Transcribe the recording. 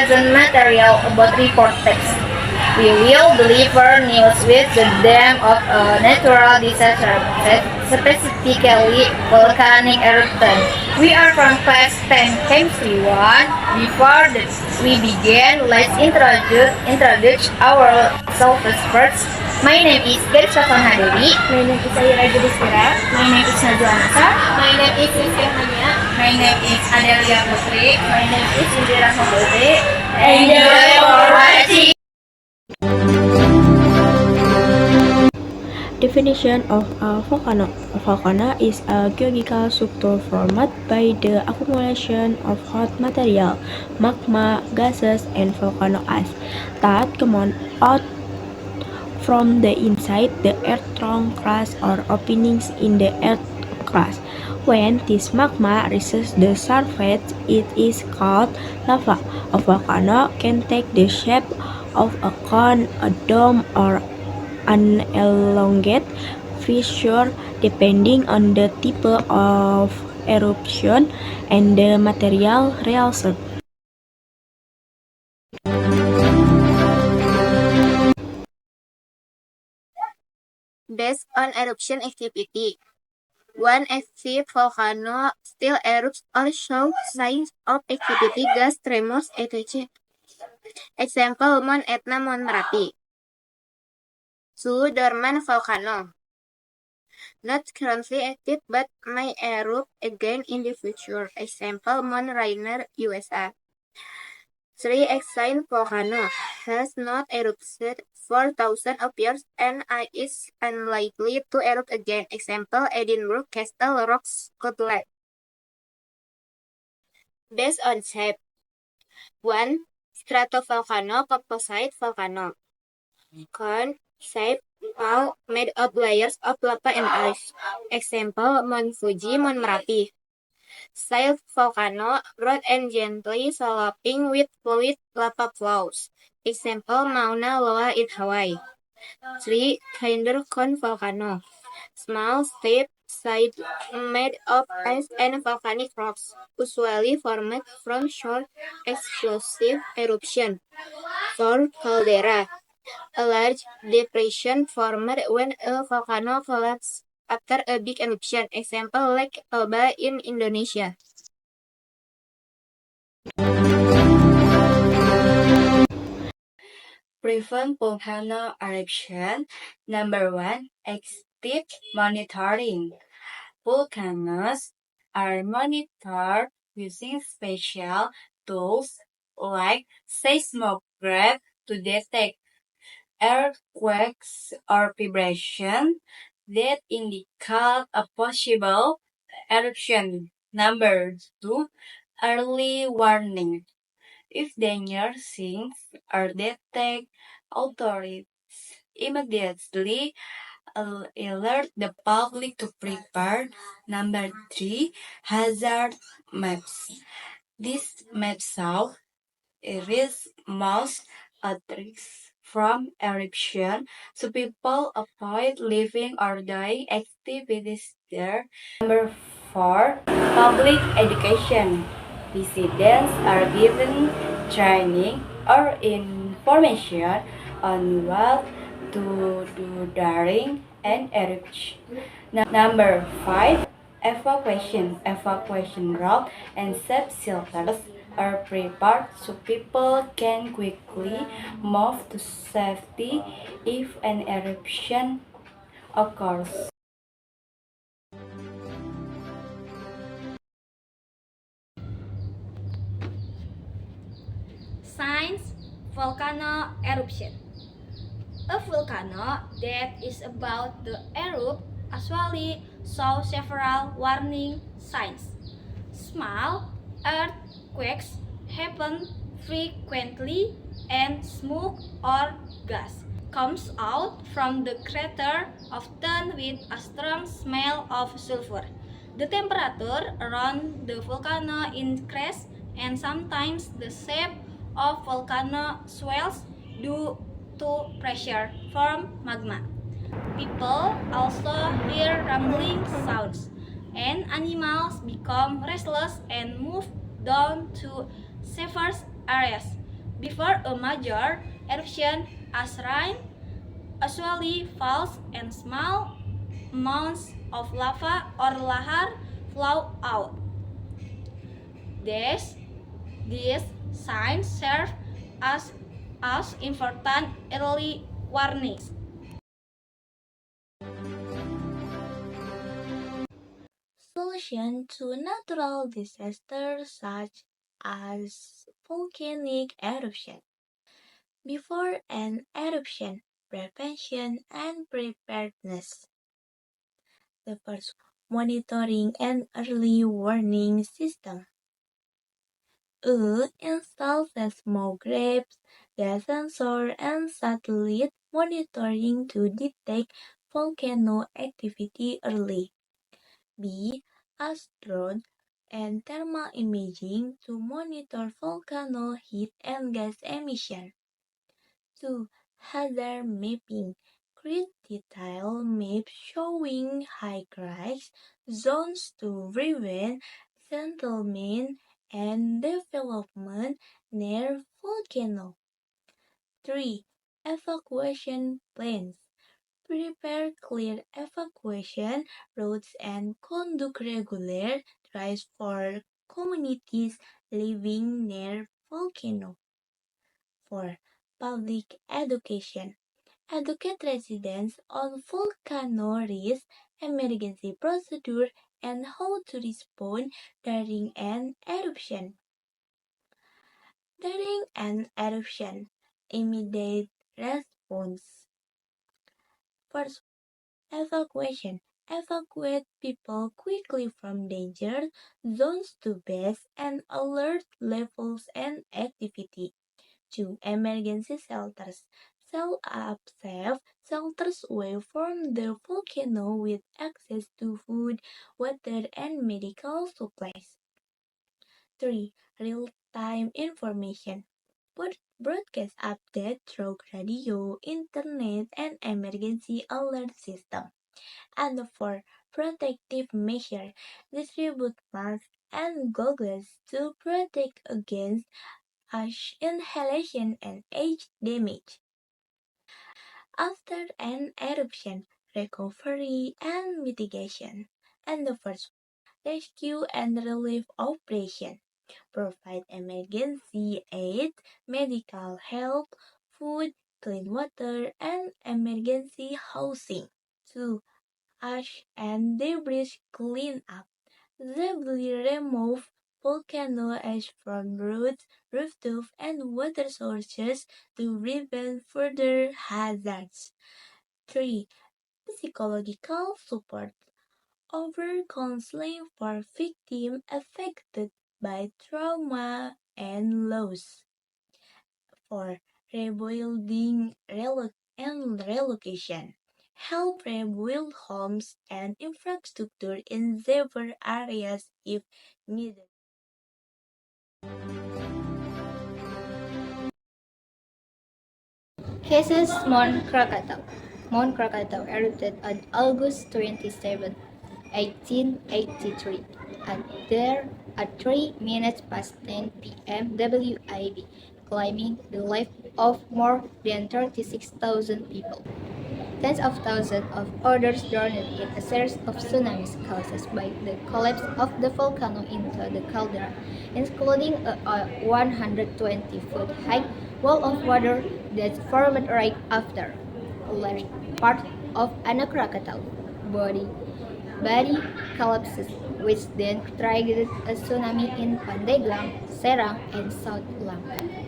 present material about report text. We will deliver news with the theme of a natural disaster, specifically volcanic eruption. We are from class 10 chemistry 1. Before we begin, let's introduce ourselves first. My name is Gersa Sonhadewi. My name is Ayura Judisira. My name is Najwa Anasa. My name is Rizky Hania. My name is Adelia Putri. My name is Indira Sambote. Enjoy for watching. Definition of a volcano. A volcano is a geological structure formed by the accumulation of hot material, magma, gases, and volcano ice that come out from the inside the earth trunk crust or openings in the earth crust. When this magma reaches the surface, it is called lava. A volcano can take the shape of a cone, a dome, or an elongate fissure depending on the type of eruption and the material released. Based on eruption activity, one active volcano still erupts or shows signs of activity, gas, tremors, etc. Example, Mount Etna, Mount Merapi. 2. Dormant volcano. Not currently active but may erupt again in the future. Example, Mount Rainier, USA. 3. Extinct volcano. Has not erupted for thousands of years and is unlikely to erupt again. Example, Edinburgh Castle Rocks Scotland. Based on shape. 1. Stratovolcano, composite volcano. Cone shape, bowl made of layers of lava and ice. Example, Mount Fuji, Mount Merapi. Sail volcano, broad and gently sloping with fluid lava flows. Example, Mauna Loa in Hawaii. 3. Thunder cone volcano. Small, steep side made of ice and volcanic rocks, usually formed from short explosive eruption. 4. Caldera. A large depression formed when a volcano collapsed after a big eruption. Example, Lake Toba in Indonesia. Prevent volcano eruption. Number 1. Active monitoring. Volcanoes are monitored using special tools like seismograph to detect earthquakes or vibration that indicate a possible eruption. Number 2. Early warning. If danger signs are detected, authorities immediately alert the public to prepare. Number 3. Hazard maps. These maps show areas most at risk from eruption, so people avoid living or doing activities there. Number 4. Public education. Residents are given training or information on what to do during an eruption. Number 5. Evacuation. Evacuation route and safe shelters are prepared so people can quickly move to safety if an eruption occurs. Signs: volcano eruption. A volcano that is about to erupt usually shows several warning signs. Small earthquakes happen frequently and smoke or gas comes out from the crater, often with a strong smell of sulfur. The temperature around the volcano increases and sometimes the shape of volcano swells due to pressure from magma. People also hear rumbling sounds, and animals become restless and move down to safer areas. before a major eruption as rain usually falls and small amounts of lava or lahar flow out. These signs serve as important early warnings. Solution to natural disasters such as volcanic eruption. Before an eruption, prevention and preparedness. The first, monitoring and early warning system. Install seismographs, gas sensor, and satellite monitoring to detect volcano activity early. B. Asteroid and thermal imaging to monitor volcano heat and gas emission. 2. Hazard mapping. Create detailed maps showing high-rise zones to prevent settlement and development near volcano. 3. Evacuation plans. Prepare clear evacuation routes and conduct regular drives for communities living near volcano. 4. Public education. Educate residents on volcano risk, emergency procedure, and how to respond during an eruption. During an eruption, immediate response. First, evacuation. Evacuate people quickly from danger zones to base and alert levels and activity. 2. Emergency shelters. Set up safe shelters away from the volcano with access to food, water, and medical supplies. 3. Real-time information. Broadcast updates through radio, internet, and emergency alert system. And 4. Protective measure. Distribute masks and goggles to protect against ash inhalation and age damage. After an eruption, recovery and mitigation. And the first, rescue and relief operation. Provide emergency aid, medical help, food, clean water, and emergency housing. 2. Ash and debris cleanup. Safely remove volcano ash from roads, rooftops, and water sources to prevent further hazards. 3. Psychological support. Offer counseling for victims affected by trauma and loss. 4. Rebuilding and relocation. Help rebuild homes and infrastructure in severe areas if needed. Cases Mount Krakatau. Mount Krakatau erupted on August 27, 1883, and there at 3 minutes past 10 p.m. WIB, claiming the life of more than 36,000 people. Tens of thousands of others drowned in a series of tsunamis caused by the collapse of the volcano into the caldera, including a 120-foot high wall of water that formed right after a large part of Anak Krakatau body collapses, which then triggered a tsunami in Pandeglang, Serang, and South Langkat.